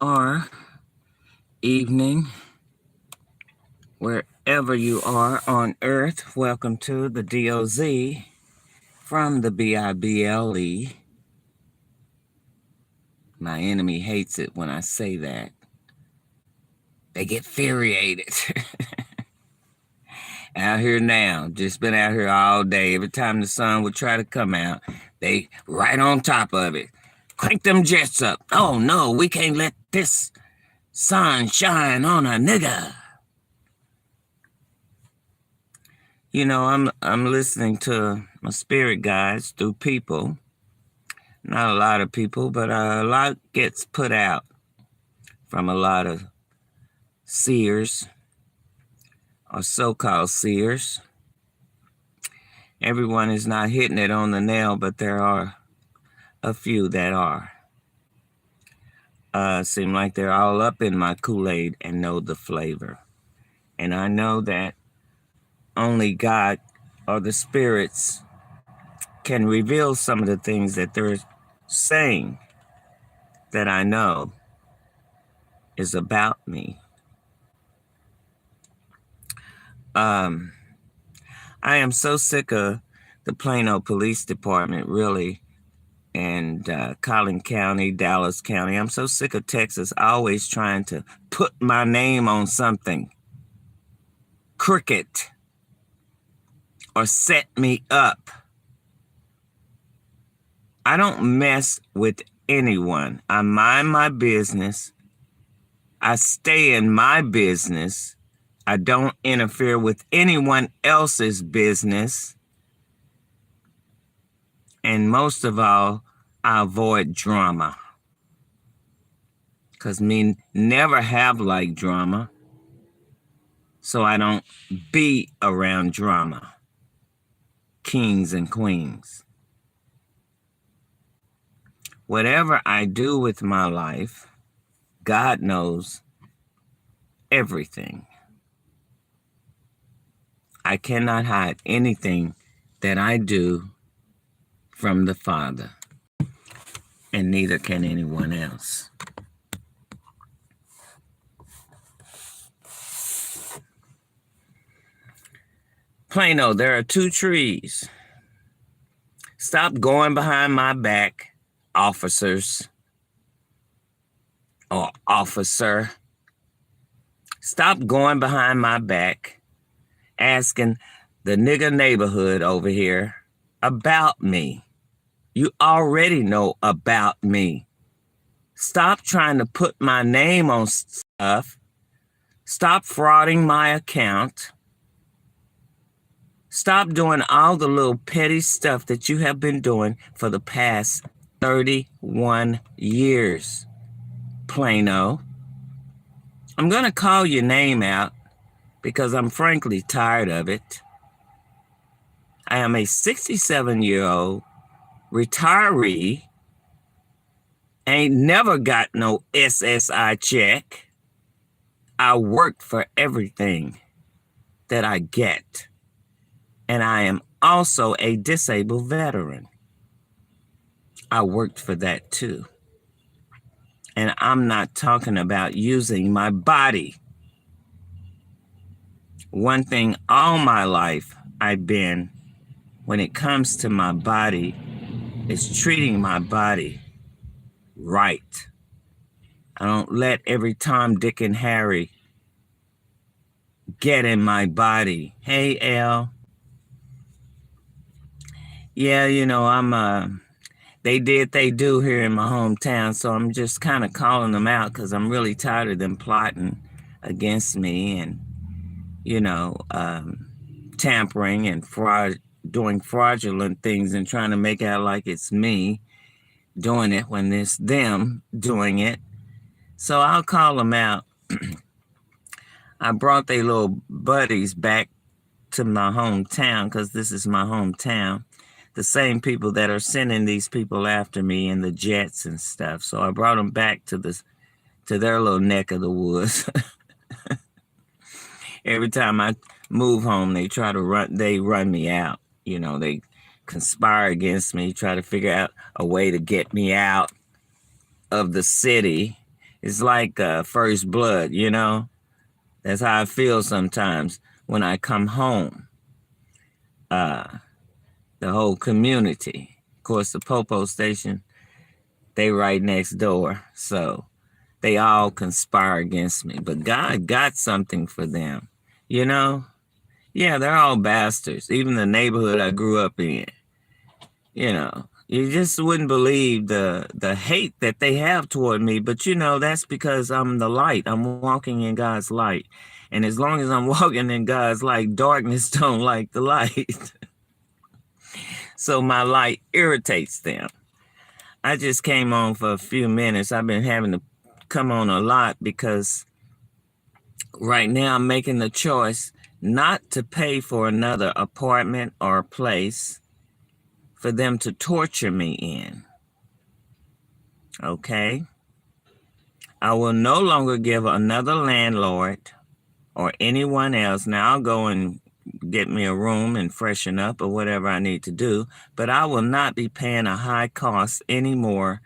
or evening, wherever you are on earth. Welcome to the DOZ from the Bible. My enemy hates it when I say that. They get infuriated. Out here now, just been out here all day. Every time the sun would try to come out, they right on top of it. Crank them jets up. Oh no, we can't let this sun shine on a nigga. You know, I'm listening to my spirit guides through people. Not a lot of people, but a lot gets put out from a lot of seers or so-called seers. Everyone is not hitting it on the nail, but there are a few that are. Seem like they're all up in my Kool-Aid and know the flavor. And I know that only God or the spirits can reveal some of the things that they're saying that I know is about me. I am so sick of the Plano Police Department, really, and Collin County, Dallas County. I'm so sick of Texas always trying to put my name on something crooked or set me up. I don't mess with anyone. I mind my business. I stay in my business. I don't interfere with anyone else's business. And most of all, I avoid drama. Because me never have liked drama. So I don't be around drama. Kings and queens. Whatever I do with my life, God knows everything. I cannot hide anything that I do from the Father, and neither can anyone else. Plano, there are 2 trees. Stop going behind my back, officers or officer. Stop going behind my back asking the nigger neighborhood over here about me. You already know about me. Stop trying to put my name on stuff. Stop frauding my account. Stop doing all the little petty stuff that you have been doing for the past 31 years, Plano. I'm going to call your name out because I'm frankly tired of it. I am a 67-year-old retiree, ain't never got no SSI check. I work for everything that I get. And I am also a disabled veteran. I worked for that too. And I'm not talking about using my body. One thing all my life I've been, when it comes to my body, is treating my body right. I don't let every Tom, Dick, and Harry get in my body. Hey, Al. Yeah, you know, they do here in my hometown, so I'm just kind of calling them out because I'm really tired of them plotting against me and, tampering and doing fraudulent things and trying to make out like it's me doing it when it's them doing it. So I'll call them out. I brought their little buddies back to my hometown because this is my hometown. The same people that are sending these people after me in the jets and stuff. So I brought them back to their little neck of the woods. Every time I move home, they run me out. They conspire against me, try to figure out a way to get me out of the city. It's like first blood, you know? That's how I feel sometimes when I come home. The whole community. Of course, the Popo station, they right next door. So they all conspire against me. But God got something for them, you know? Yeah, they're all bastards. Even the neighborhood I grew up in, you know. You just wouldn't believe the hate that they have toward me. But, you know, that's because I'm the light. I'm walking in God's light. And as long as I'm walking in God's light, darkness don't like the light. So my light irritates them. I just came on for a few minutes. I've been having to come on a lot because right now I'm making the choice not to pay for another apartment or place for them to torture me in. Okay? I will no longer give another landlord or anyone else. Now I'll go and get me a room and freshen up or whatever I need to do, but I will not be paying a high cost anymore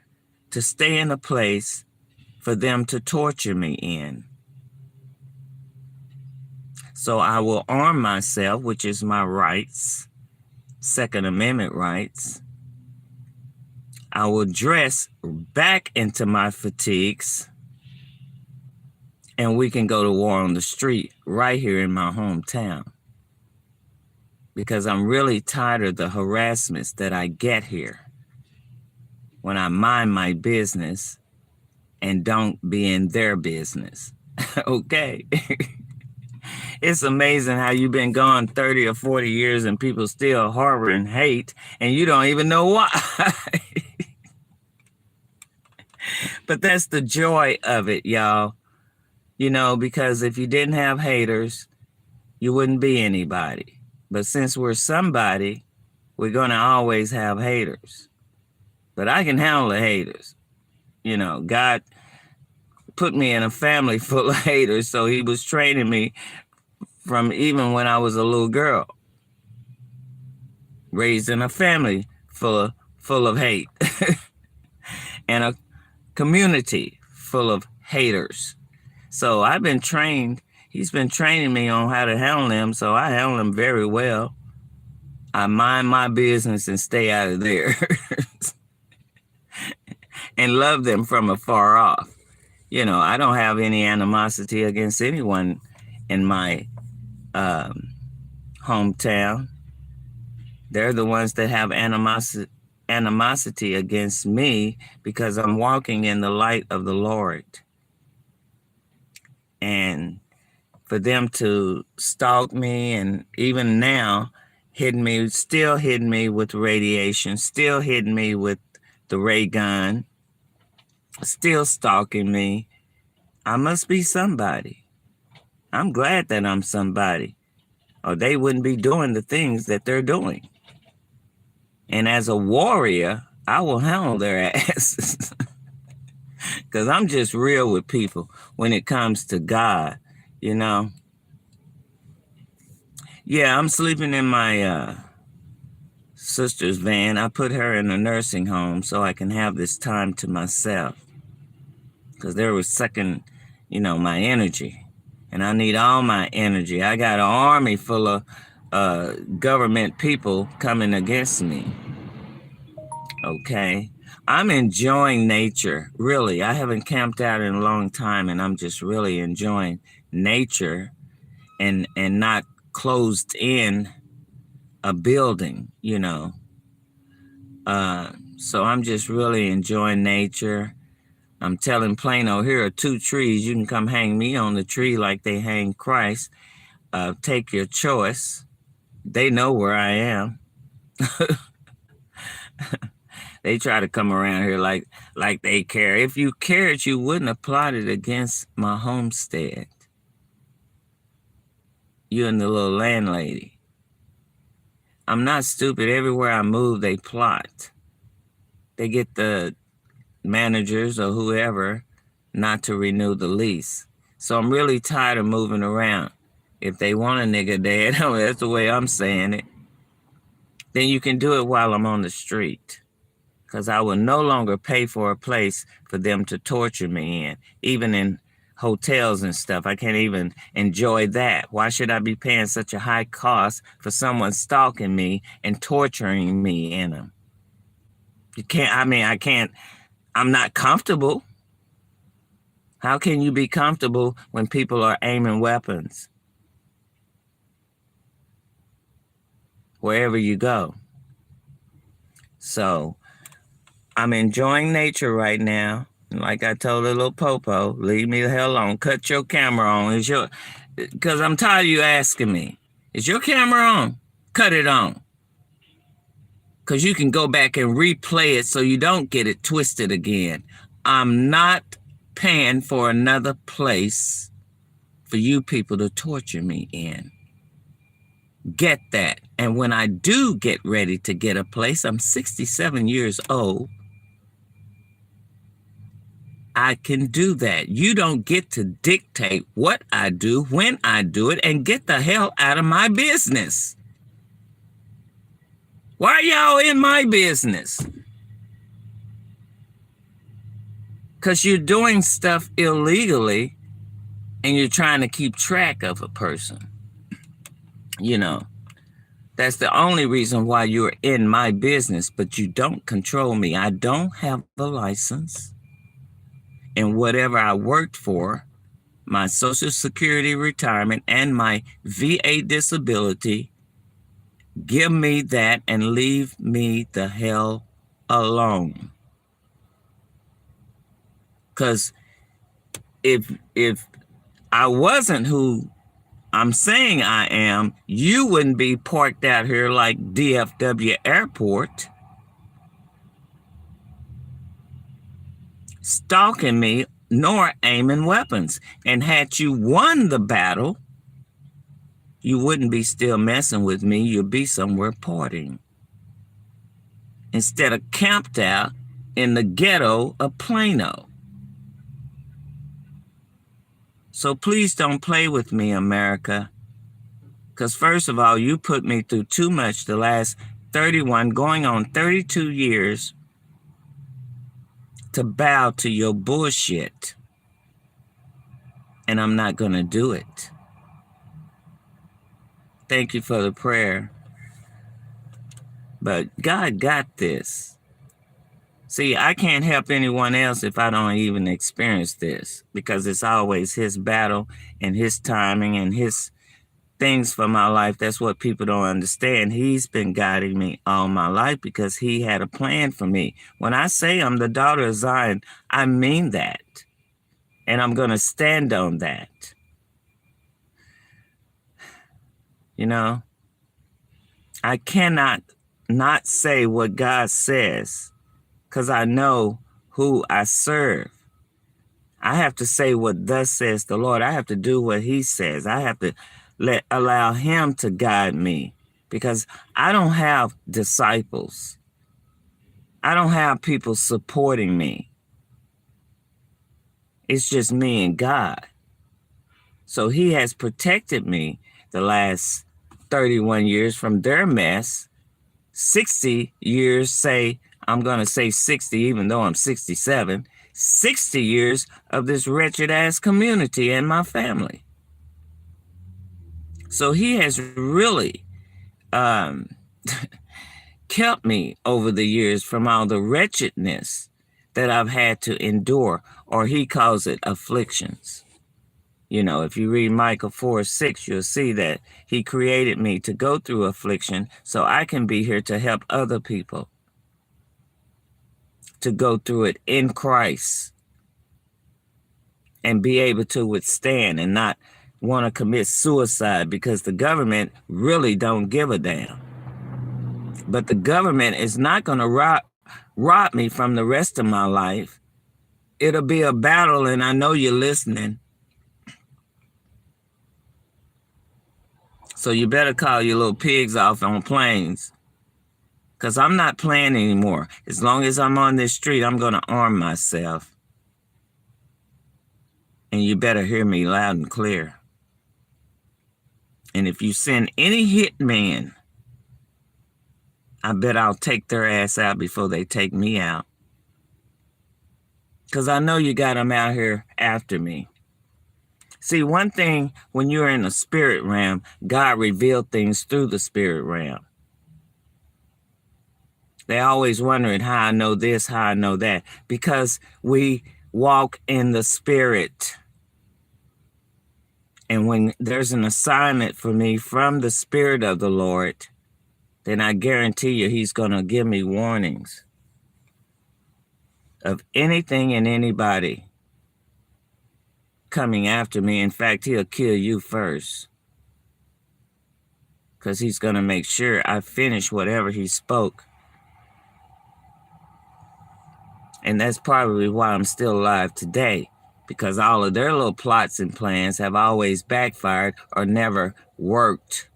to stay in a place for them to torture me in. So I will arm myself, which is my rights, Second Amendment rights. I will dress back into my fatigues, and we can go to war on the street right here in my hometown. Because I'm really tired of the harassments that I get here when I mind my business and don't be in their business. Okay. It's amazing how you've been gone 30 or 40 years and people still harboring hate and you don't even know why. But that's the joy of it, y'all. You know, because if you didn't have haters, you wouldn't be anybody. But since we're somebody, we're going to always have haters. But I can handle the haters. You know, God put me in a family full of haters, so he was training me from even when I was a little girl. Raised in a family full of hate. And a community full of haters. So I've been trained. He's been training me on how to handle them, so I handle them very well. I mind my business and stay out of there. And love them from afar off. You know, I don't have any animosity against anyone in my hometown. They're the ones that have animosity against me because I'm walking in the light of the Lord. And for them to stalk me and even now still hitting me with radiation, still hitting me with the ray gun, still stalking me, I must be somebody. I'm glad that I'm somebody, or they wouldn't be doing the things that they're doing. And as a warrior, I will handle their asses. Because I'm just real with people when it comes to God, you know. Yeah, I'm sleeping in my sister's van. I put her in a nursing home so I can have this time to myself. Because they were sucking, you know, my energy. And I need all my energy. I got an army full of government people coming against me. Okay. I'm enjoying nature, really. I haven't camped out in a long time, and I'm just really enjoying nature and not closed in a building, you know. So I'm just really enjoying nature. I'm telling Plano, here are 2 trees. You can come hang me on the tree like they hang Christ. Take your choice. They know where I am. They try to come around here like they care. If you cared, you wouldn't have plotted against my homestead. You and the little landlady. I'm not stupid. Everywhere I move, they plot. They get the managers or whoever not to renew the lease. So I'm really tired of moving around. If they want a nigga dead, that's the way I'm saying it, then you can do it while I'm on the street. because I will no longer pay for a place for them to torture me in, even in hotels and stuff. I can't even enjoy that. Why should I be paying such a high cost for someone stalking me and torturing me in them? I'm not comfortable. How can you be comfortable when people are aiming weapons wherever you go? So I'm enjoying nature right now. Like I told a little popo, leave me the hell alone. Cut your camera on. Because I'm tired of you asking me, is your camera on? Cut it on. Because you can go back and replay it so you don't get it twisted again. I'm not paying for another place for you people to torture me in. Get that. And when I do get ready to get a place, I'm 67 years old. I can do that. You don't get to dictate what I do, when I do it, and get the hell out of my business. Why are y'all in my business? Because you're doing stuff illegally and you're trying to keep track of a person. You know, that's the only reason why you're in my business, but you don't control me. I don't have a license. And whatever I worked for, my Social Security retirement and my VA disability, give me that and leave me the hell alone. Because if I wasn't who I'm saying I am, you wouldn't be parked out here like DFW Airport, stalking me, nor aiming weapons. And had you won the battle, you wouldn't be still messing with me. You'd be somewhere partying, instead of camped out in the ghetto of Plano. So please don't play with me, America. Because first of all, you put me through too much the last 31, going on 32 years to bow to your bullshit. And I'm not going to do it. Thank you for the prayer. But God got this. See, I can't help anyone else if I don't even experience this, because it's always his battle and his timing and his things for my life. That's what people don't understand. He's been guiding me all my life because he had a plan for me. When I say I'm the daughter of Zion, I mean that. And I'm going to stand on that. You know, I cannot not say what God says, because I know who I serve. I have to say what thus says the Lord. I have to do what he says. I have to allow him to guide me, because I don't have disciples. I don't have people supporting me. It's just me and God. So he has protected me the last 31 years from their mess. 60 years, I'm going to say 60, even though I'm 67, 60 years of this wretched ass community and my family. So he has really kept me over the years from all the wretchedness that I've had to endure, or he calls it afflictions. You know, if you read Micah 4:6, you'll see that he created me to go through affliction so I can be here to help other people to go through it in Christ and be able to withstand and not want to commit suicide, because the government really don't give a damn. But the government is not going to rob me from the rest of my life. It'll be a battle, and I know you're listening. So you better call your little pigs off on planes, because I'm not playing anymore. As long as I'm on this street, I'm going to arm myself. And you better hear me loud and clear. And if you send any hitman I bet I'll take their ass out before they take me out. Because I know you got them out here after me. See, one thing, when you're in the spirit realm, God revealed things through the spirit realm. They're always wondering how I know this, how I know that. Because we walk in the spirit. And when there's an assignment for me from the Spirit of the Lord, then I guarantee you he's going to give me warnings of anything and anybody coming after me. In fact, he'll kill you first, because he's going to make sure I finish whatever he spoke. And that's probably why I'm still alive today, because all of their little plots and plans have always backfired or never worked,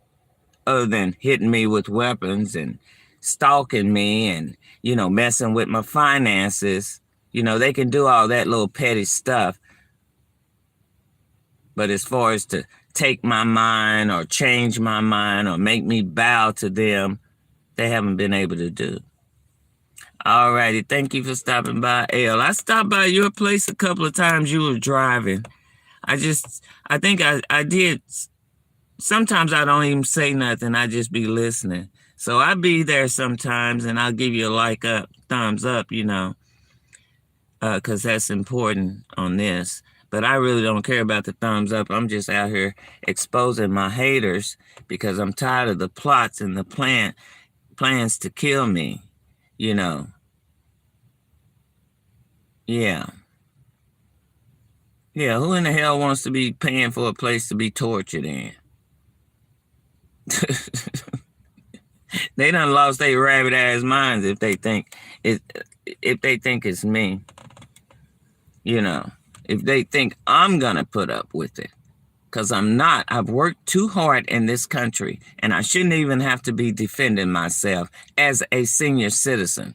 other than hitting me with weapons and stalking me and, messing with my finances. They can do all that little petty stuff. But as far as to take my mind or change my mind or make me bow to them, they haven't been able to do. All righty. Thank you for stopping by, L. I stopped by your place a couple of times. You were driving. I think I did. Sometimes I don't even say nothing. I just be listening. So I be there sometimes, and I'll give you a thumbs up, because that's important on this. But I really don't care about the thumbs up. I'm just out here exposing my haters, because I'm tired of the plots and the plans to kill me, Yeah. Yeah, who in the hell wants to be paying for a place to be tortured in? They done lost their rabbit ass minds if they think it's me. If they think I'm gonna put up with it. Because I'm not. I've worked too hard in this country, and I shouldn't even have to be defending myself as a senior citizen.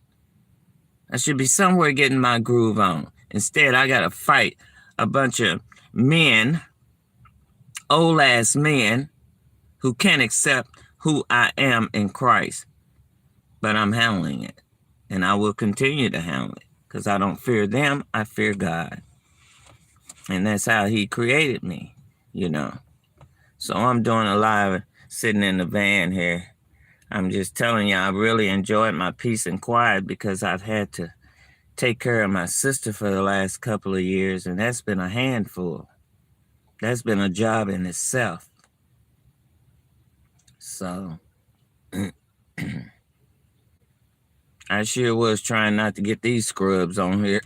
I should be somewhere getting my groove on. Instead, I gotta fight a bunch of men, old ass men, who can't accept who I am in Christ. But I'm handling it, and I will continue to handle it, because I don't fear them, I fear God. And that's how he created me, So I'm doing a live sitting in the van here. I'm just telling you, I really enjoyed my peace and quiet, because I've had to take care of my sister for the last couple of years, and that's been a handful. That's been a job in itself. So I sure was trying not to get these scrubs on here.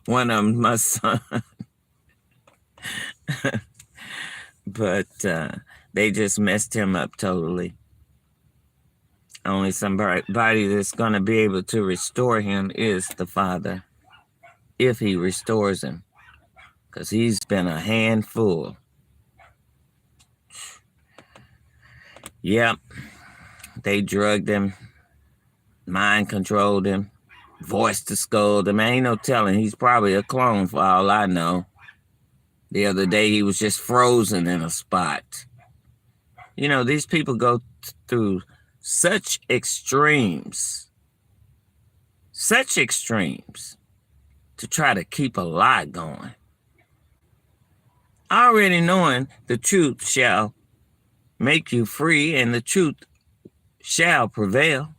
One of them, my son. But they just messed him up totally. Only somebody that's going to be able to restore him is the Father, if he restores him, because he's been a handful. Yep. They drugged him, mind controlled him, voice to scold him. Ain't no telling. He's probably a clone for all I know. The other day, he was just frozen in a spot. These people go through such extremes to try to keep a lie going. Already knowing the truth shall make you free, and the truth shall prevail.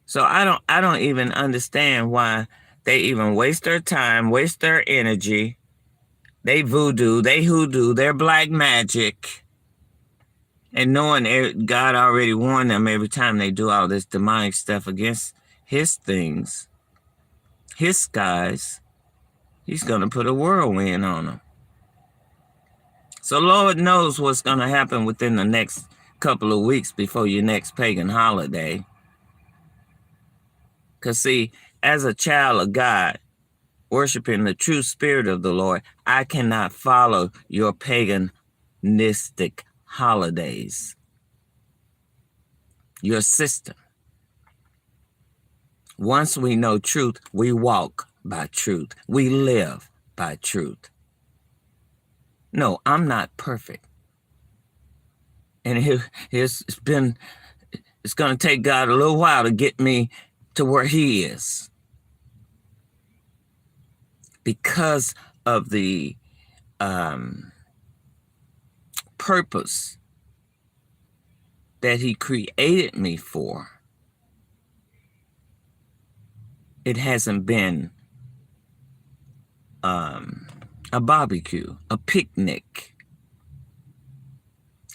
So I don't even understand why they even waste their time, waste their energy. They voodoo, they hoodoo, they're black magic. And knowing God already warned them every time they do all this demonic stuff against his things, his skies, he's going to put a whirlwind on them. So Lord knows what's going to happen within the next couple of weeks before your next pagan holiday. Because see, as a child of God, worshiping the true spirit of the Lord, I cannot follow your paganistic holidays, your system. Once we know truth, we walk by truth. We live by truth. No, I'm not perfect. And it's going to take God a little while to get me to where he is, because of the purpose that he created me for. It hasn't been a barbecue, a picnic.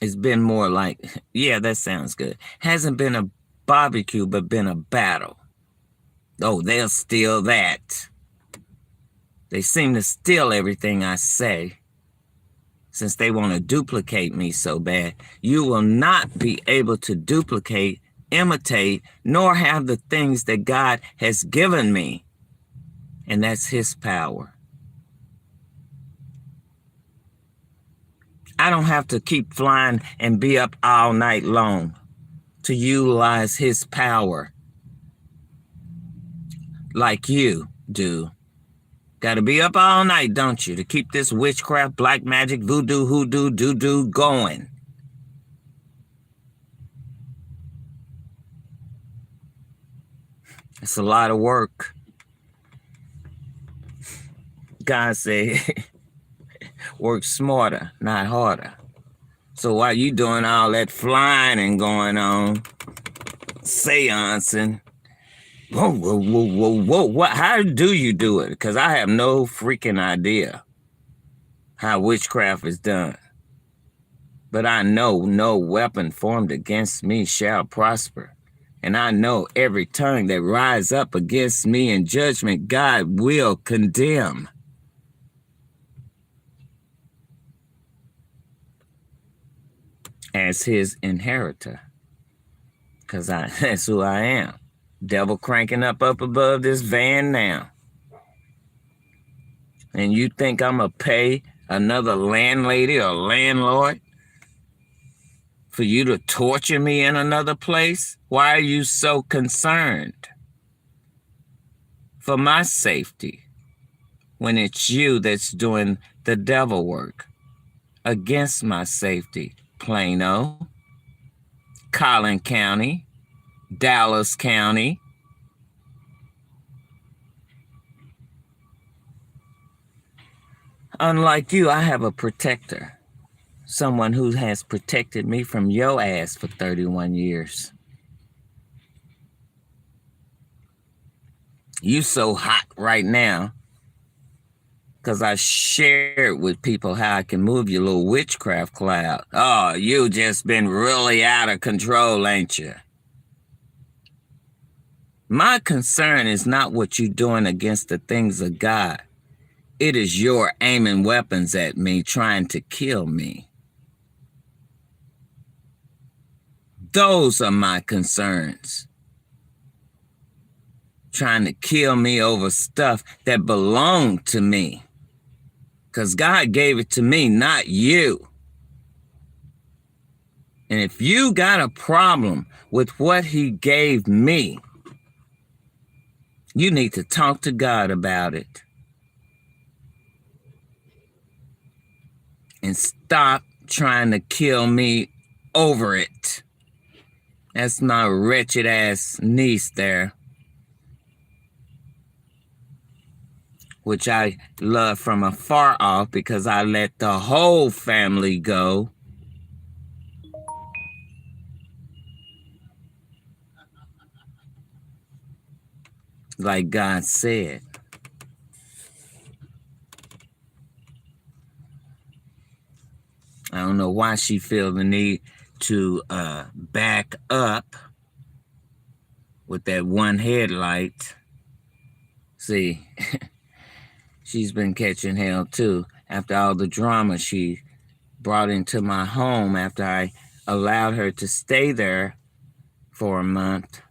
It's been more like, yeah, that sounds good. Hasn't been a barbecue, but been a battle. Oh, they'll steal that. They seem to steal everything I say, since they want to duplicate me so bad. You will not be able to duplicate, imitate, nor have the things that God has given me. And that's his power. I don't have to keep flying and be up all night long to utilize his power like you do. Got to be up all night, don't you, to keep this witchcraft, black magic, voodoo, hoodoo, doo-doo going. It's a lot of work. God said, work smarter, not harder. So while you doing all that flying and going on, seancing, whoa, how do you do it? Because I have no freaking idea how witchcraft is done. But I know no weapon formed against me shall prosper. And I know every tongue that rise up against me in judgment, God will condemn. As his inheritor. Because that's who I am. Devil cranking up above this van now. And you think I'm going to pay another landlady or landlord for you to torture me in another place? Why are you so concerned for my safety when it's you that's doing the devil work against my safety? Plano, Collin County, Dallas County. Unlike you, I have a protector. Someone who has protected me from your ass for 31 years. You so hot right now because I shared with people how I can move your little witchcraft cloud. Oh, you just been really out of control, ain't you? My concern is not what you're doing against the things of God. It is your aiming weapons at me, trying to kill me. Those are my concerns. Trying to kill me over stuff that belonged to me. Because God gave it to me, not you. And if you got a problem with what he gave me, you need to talk to God about it. And stop trying to kill me over it. That's my wretched ass niece there, which I love from afar off because I let the whole family go. Like God said. I don't know why she feel the need to back up with that one headlight. See, she's been catching hell too after all the drama she brought into my home after I allowed her to stay there for a month.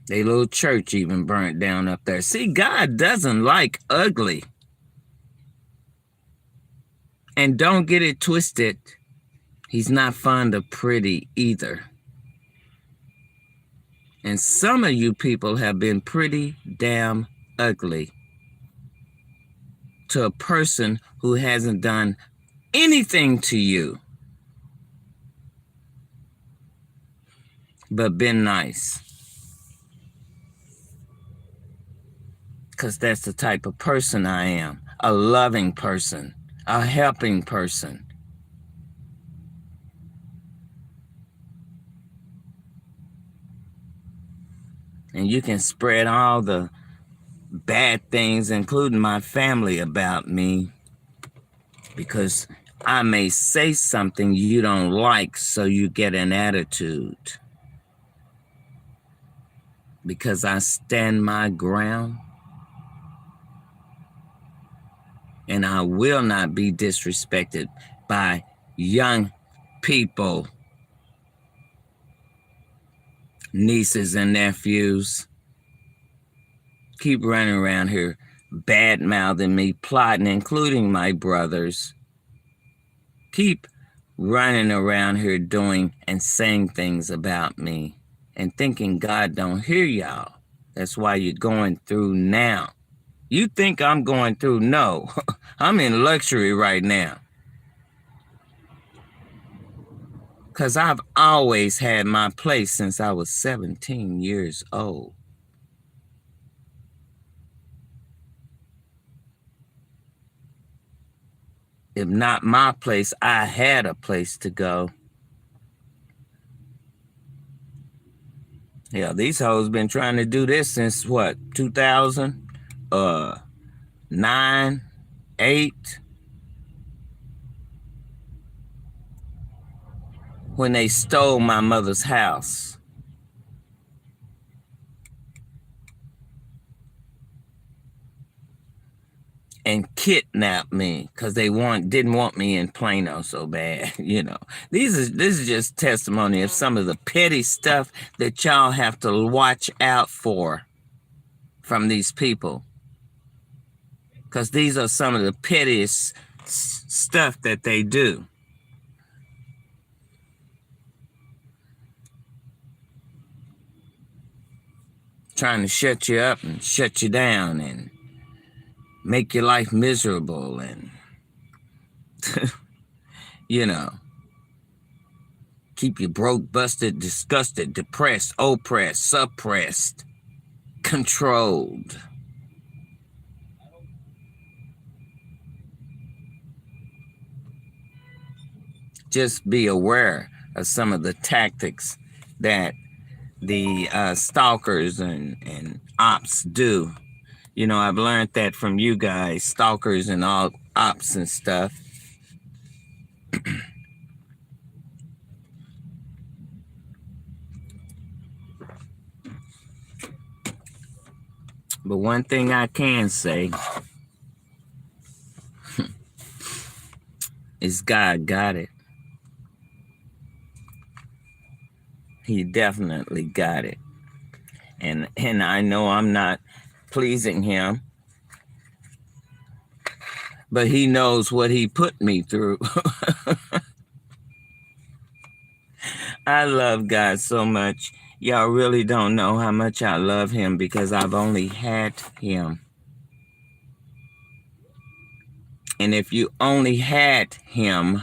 Their little church even burnt down up there. See, God doesn't like ugly. And don't get it twisted. He's not fond of pretty either. And some of you people have been pretty damn ugly to a person who hasn't done anything to you, but been nice. Because that's the type of person I am. A loving person, a helping person. And you can spread all the bad things, including my family, about me, because I may say something you don't like, so you get an attitude. Because I stand my ground, and I will not be disrespected by young people, nieces and nephews. Keep running around here bad-mouthing me, plotting, including my brothers. Keep running around here doing and saying things about me and thinking God don't hear y'all. That's why you're going through now. You think I'm going through? No, I'm in luxury right now. Because I've always had my place since I was 17 years old. If not my place, I had a place to go. Yeah, these hoes been trying to do this since what, 2009, 8? When they stole my mother's house. And kidnapped me because they didn't want me in Plano so bad. This is just testimony of some of the petty stuff that y'all have to watch out for from these people, because these are some of the pettiest stuff that they do. Trying to shut you up and shut you down and make your life miserable and, keep you broke, busted, disgusted, depressed, oppressed, suppressed, controlled. Just be aware of some of the tactics that the stalkers and ops do. I've learned that from you guys, stalkers and all ops and stuff. But one thing I can say is God got it. He definitely got it. And I know I'm not pleasing him, but he knows what he put me through. I love God so much. Y'all really don't know how much I love him, because I've only had him. And if you only had him,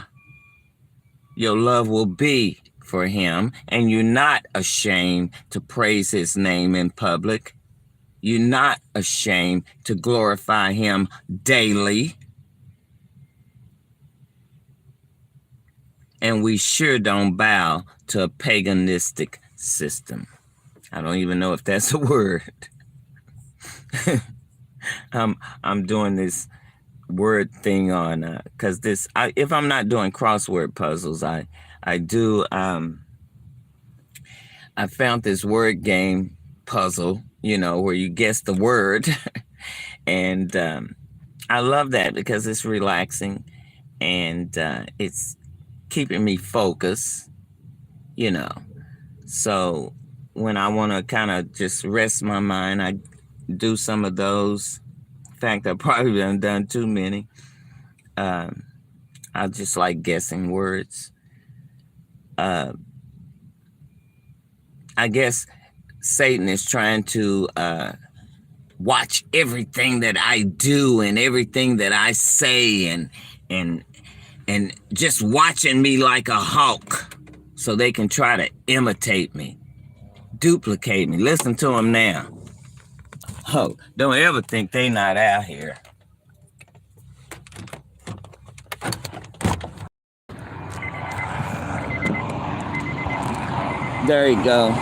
your love will be for him, and you're not ashamed to praise his name in public. You're not ashamed to glorify him daily. And we sure don't bow to a paganistic system. I don't even know if that's a word. I'm doing this word thing on because if I'm not doing crossword puzzles, I do. I found this word game puzzle, where you guess the word, and I love that because it's relaxing and it's keeping me focused, So when I want to kind of just rest my mind, I do some of those. In fact, I probably haven't done too many. I just like guessing words. I guess Satan is trying to watch everything that I do and everything that I say and and just watching me like a hawk so they can try to imitate me, duplicate me. Listen to them now. Oh, don't ever think they not out here. There you go.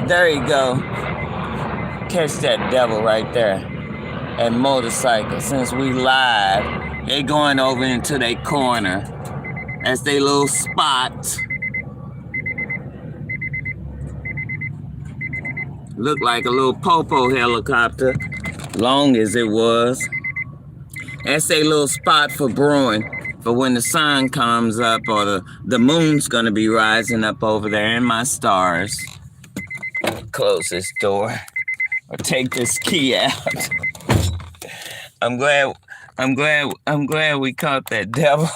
There you go. Catch that devil right there. That motorcycle. Since we live, they going over into their corner. That's their little spot. Looked like a little popo helicopter, long as it was. That's a little spot for brewing. For when the sun comes up or the moon's gonna be rising up over there in my stars. Close this door or take this key out. I'm glad we caught that devil.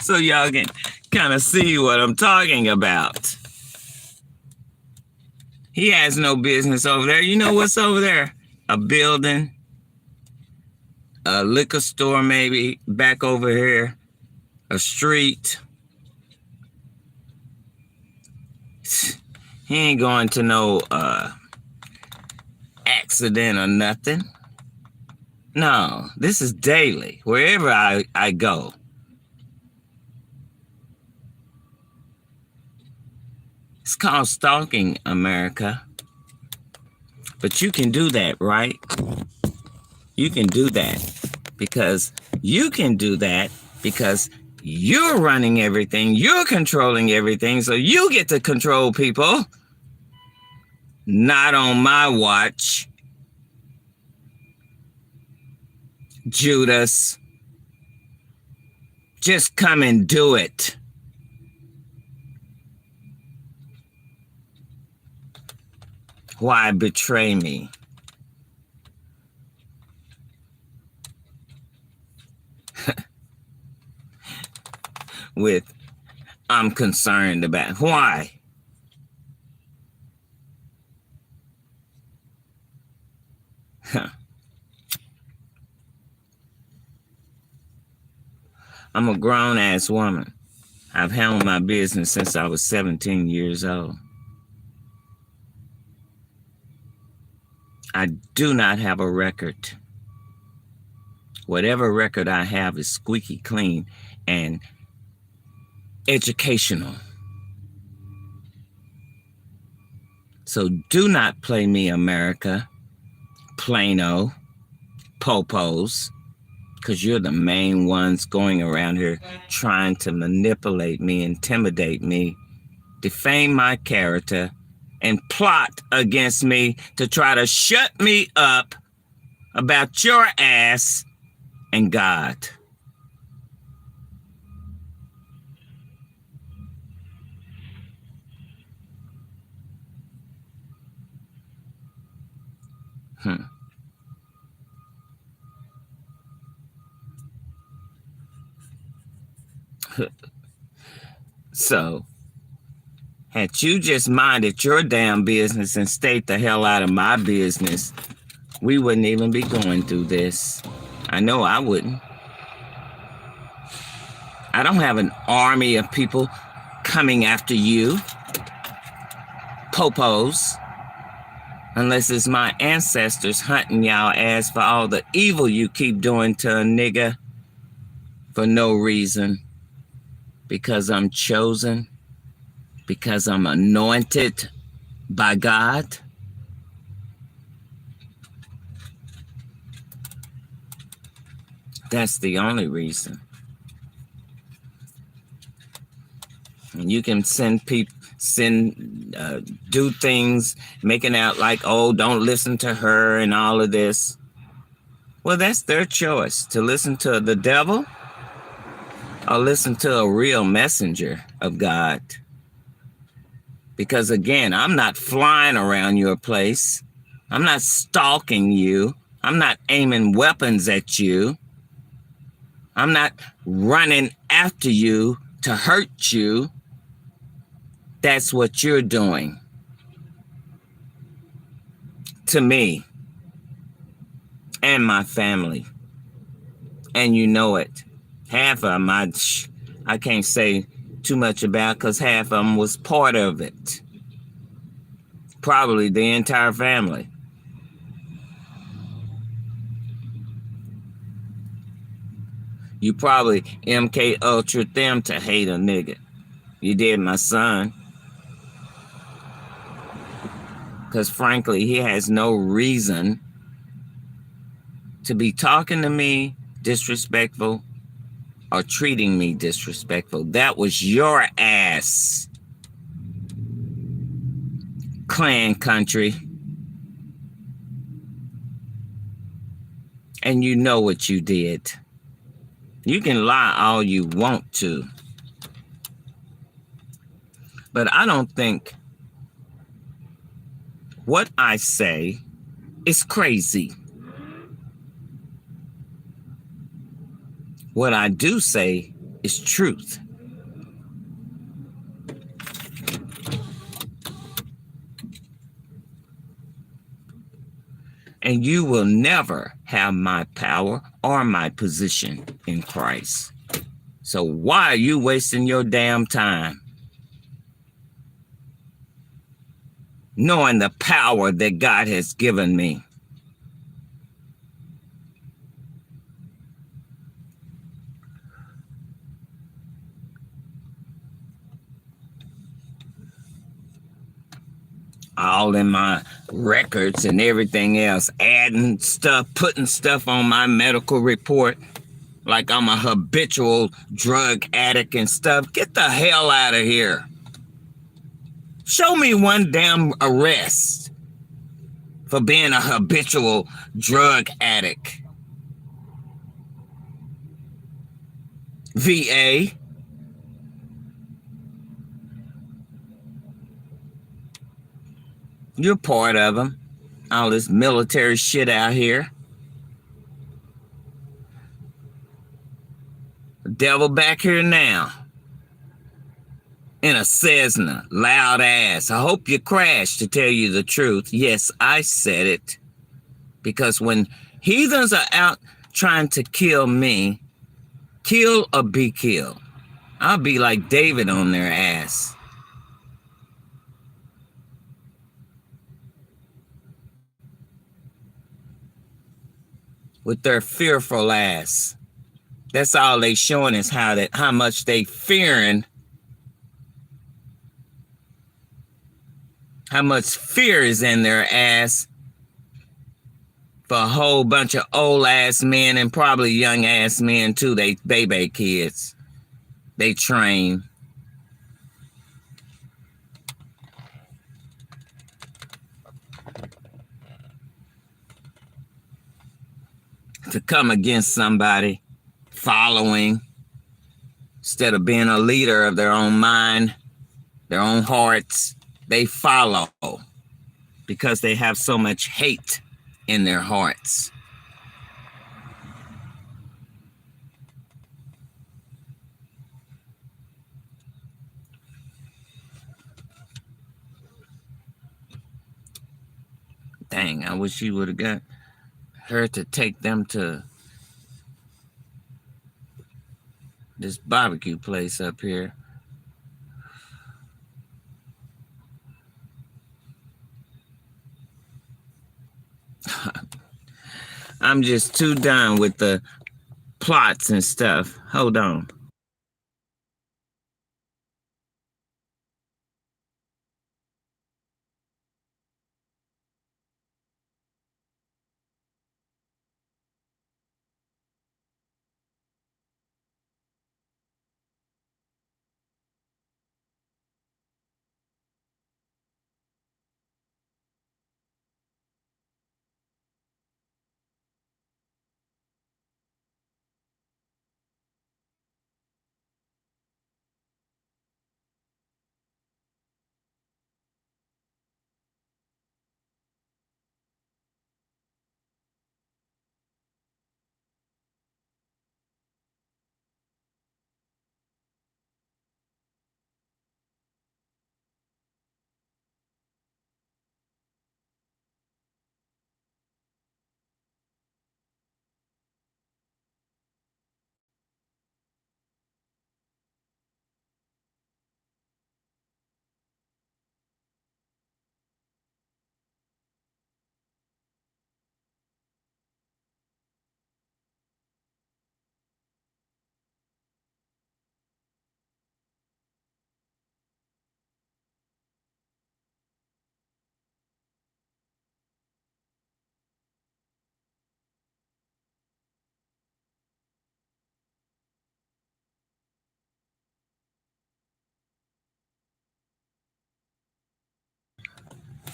So y'all can kind of see what I'm talking about. He has no business over there. You know what's over there? A building. A liquor store maybe back over here, a street. He ain't going to no accident or nothing. No, this is daily, wherever I go. It's called stalking, America. But you can do that, right? You can do that because you're running everything. You're controlling everything. So you get to control people. Not on my watch. Judas. Just come and do it. Why betray me? With I'm concerned about. Why? I'm a grown-ass woman. I've handled my business since I was 17 years old. I do not have a record. Whatever record I have is squeaky clean and educational. So do not play me, America, Plano, popos, because you're the main ones going around here trying to manipulate me, intimidate me, defame my character, and plot against me to try to shut me up about your ass and God. So, had you just minded your damn business and stayed the hell out of my business, we wouldn't even be going through this. I know I wouldn't. I don't have an army of people coming after you, popos, unless it's my ancestors hunting y'all ass for all the evil you keep doing to a nigga for no reason. Because I'm chosen, because I'm anointed by God. That's the only reason. And you can do things, making out like, oh, don't listen to her and all of this. Well, that's their choice, to listen to the devil or listen to a real messenger of God. Because again, I'm not flying around your place. I'm not stalking you. I'm not aiming weapons at you. I'm not running after you to hurt you. That's what you're doing to me. and my family. And you know it. Half of them I can't say too much about because half of them was part of it. Probably the entire family. You probably MK Ultra them to hate a nigga. You did my son. Because frankly, he has no reason to be talking to me disrespectful or treating me disrespectful. That was your ass, clan country. And you know what you did. You can lie all you want to. But I don't think what I say is crazy. What I do say is truth. And you will never have my power or my position in Christ. So why are you wasting your damn time knowing the power that God has given me? All in my records and everything else, adding stuff, putting stuff on my medical report like I'm a habitual drug addict and stuff. Get the hell out of here. Show me one damn arrest for being a habitual drug addict. VA. You're part of them. All this military shit out here. Devil back here now. In a Cessna, loud ass. I hope you crashed, to tell you the truth. Yes, I said it. Because when heathens are out trying to kill me, kill or be killed, I'll be like David on their ass. With their fearful ass. That's all they showing is how much they fearing, how much fear is in their ass for a whole bunch of old ass men and probably young ass men too. They baby kids. They train. To come against somebody, following, instead of being a leader of their own mind, their own hearts, they follow because they have so much hate in their hearts. Dang, I wish you would have got her to take them to this barbecue place up here. I'm just too done with the plots and stuff. Hold on.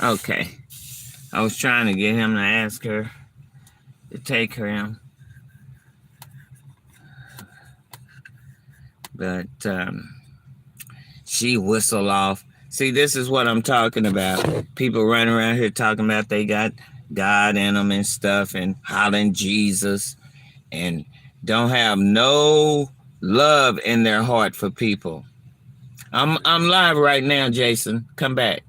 Okay. I was trying to get him to ask her to take him. But she whistled off. See, this is what I'm talking about. People running around here talking about they got God in them and stuff and hollering Jesus and don't have no love in their heart for people. I'm live right now, Jason. Come back.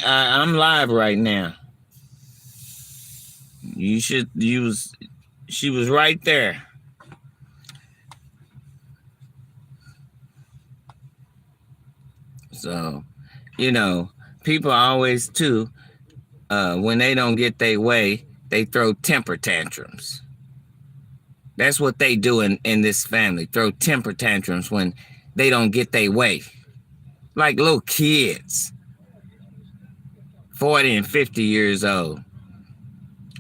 I'm live right now. She was right there. So, people always too, when they don't get their way, they throw temper tantrums. That's what they do in this family. Throw temper tantrums when they don't get their way. Like little kids. 40 and 50 years old.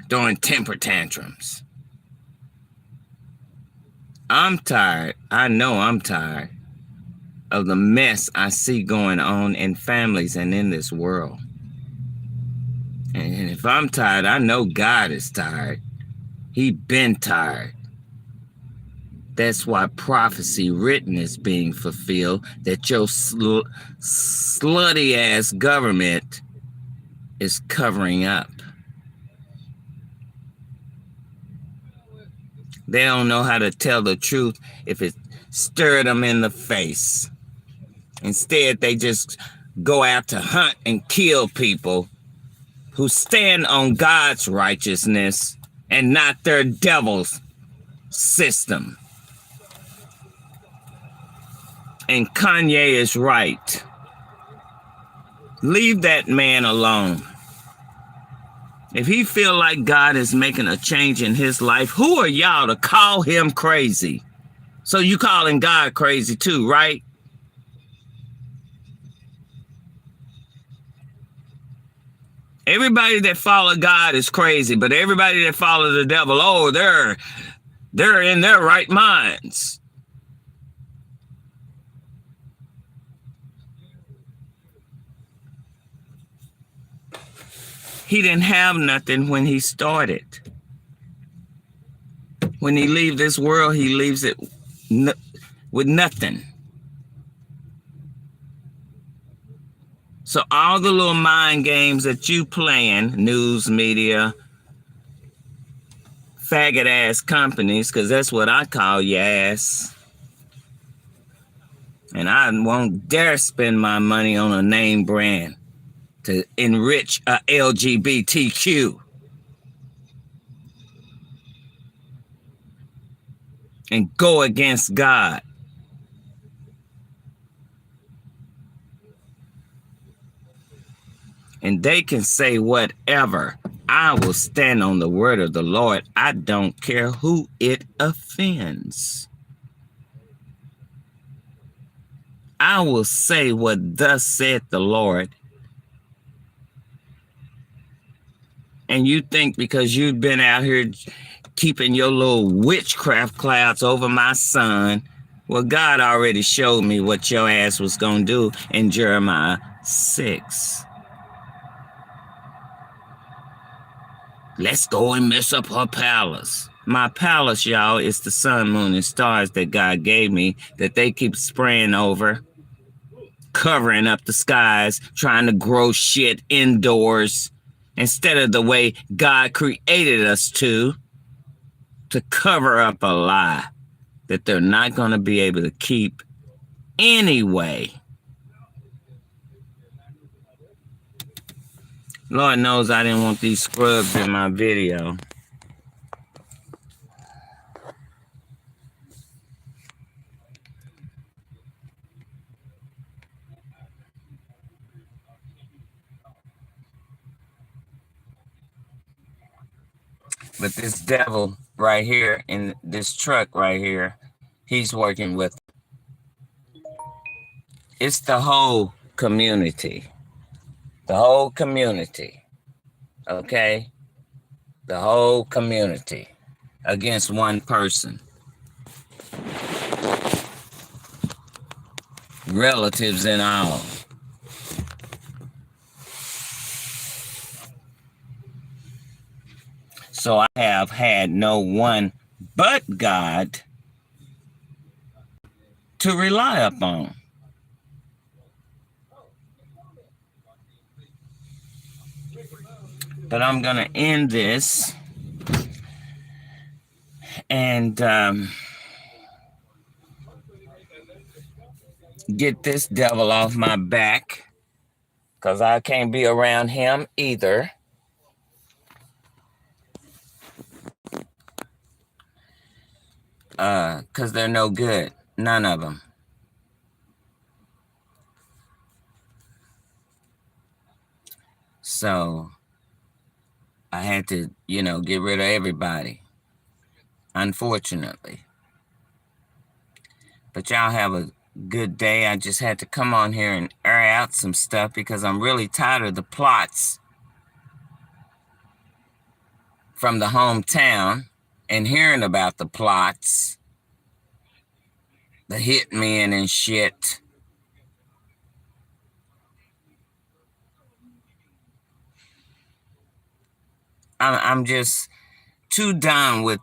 Throwing temper tantrums. I'm tired. I know I'm tired of the mess I see going on in families and in this world. And if I'm tired, I know God is tired. He been tired. That's why prophecy written is being fulfilled, that your slutty ass government is covering up. They don't know how to tell the truth if it stirred them in the face. Instead, they just go out to hunt and kill people who stand on God's righteousness and not their devil's system. And Kanye is right. Leave that man alone. If he feel like God is making a change in his life, who are y'all to call him crazy? So you calling God crazy too, right? Everybody that follow God is crazy, but everybody that follow the devil, they're in their right minds. He didn't have nothing when he started. When he leaves this world, he leaves it with nothing. So all the little mind games that you playing, news media, faggot ass companies, because that's what I call your ass. And I won't dare spend my money on a name brand to enrich a LGBTQ. And go against God. And they can say whatever. I will stand on the word of the Lord. I don't care who it offends. I will say what thus said the Lord. And you think because you've been out here keeping your little witchcraft clouds over my son, well, God already showed me what your ass was going to do in Jeremiah 6. Let's go and mess up her palace. My palace, y'all, is the sun, moon, and stars that God gave me that they keep spraying over, covering up the skies, trying to grow shit indoors instead of the way God created us to cover up a lie that they're not going to be able to keep anyway. Lord knows I didn't want these scrubs in my video. But this devil right here in this truck right here, he's working with. It's the whole community. The whole community. Okay? The whole community against one person. Relatives and all. So I have had no one but God to rely upon. But I'm going to end this and get this devil off my back, because I can't be around him either. Because they're no good. None of them. So I had to, get rid of everybody, unfortunately. But y'all have a good day. I just had to come on here and air out some stuff because I'm really tired of the plots from the hometown and hearing about the plots, the hitmen and shit. I'm just too done with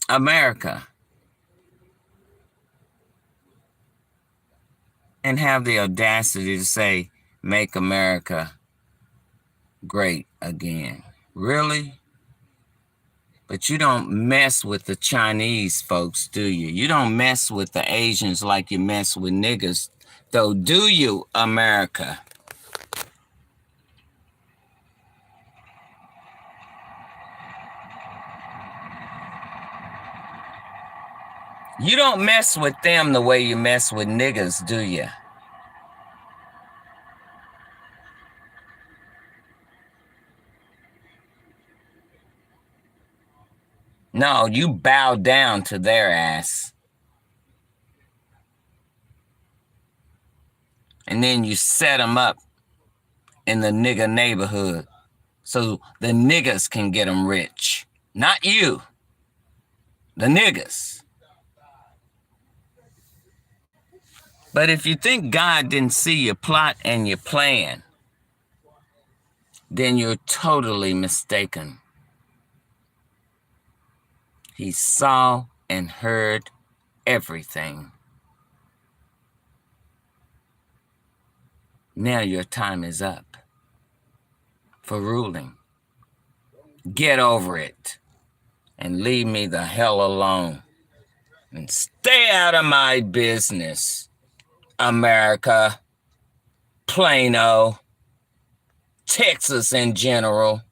America, and have the audacity to say, make America great again. Really? But you don't mess with the Chinese folks, do you? You don't mess with the Asians like you mess with niggas, though, do you, America? You don't mess with them the way you mess with niggas, do you? No, you bow down to their ass. And then you set them up in the nigga neighborhood so the niggas can get them rich. Not you. The niggas. But if you think God didn't see your plot and your plan, then you're totally mistaken. He saw and heard everything. Now your time is up for ruling. Get over it and leave me the hell alone and stay out of my business, America, Plano, Texas in general.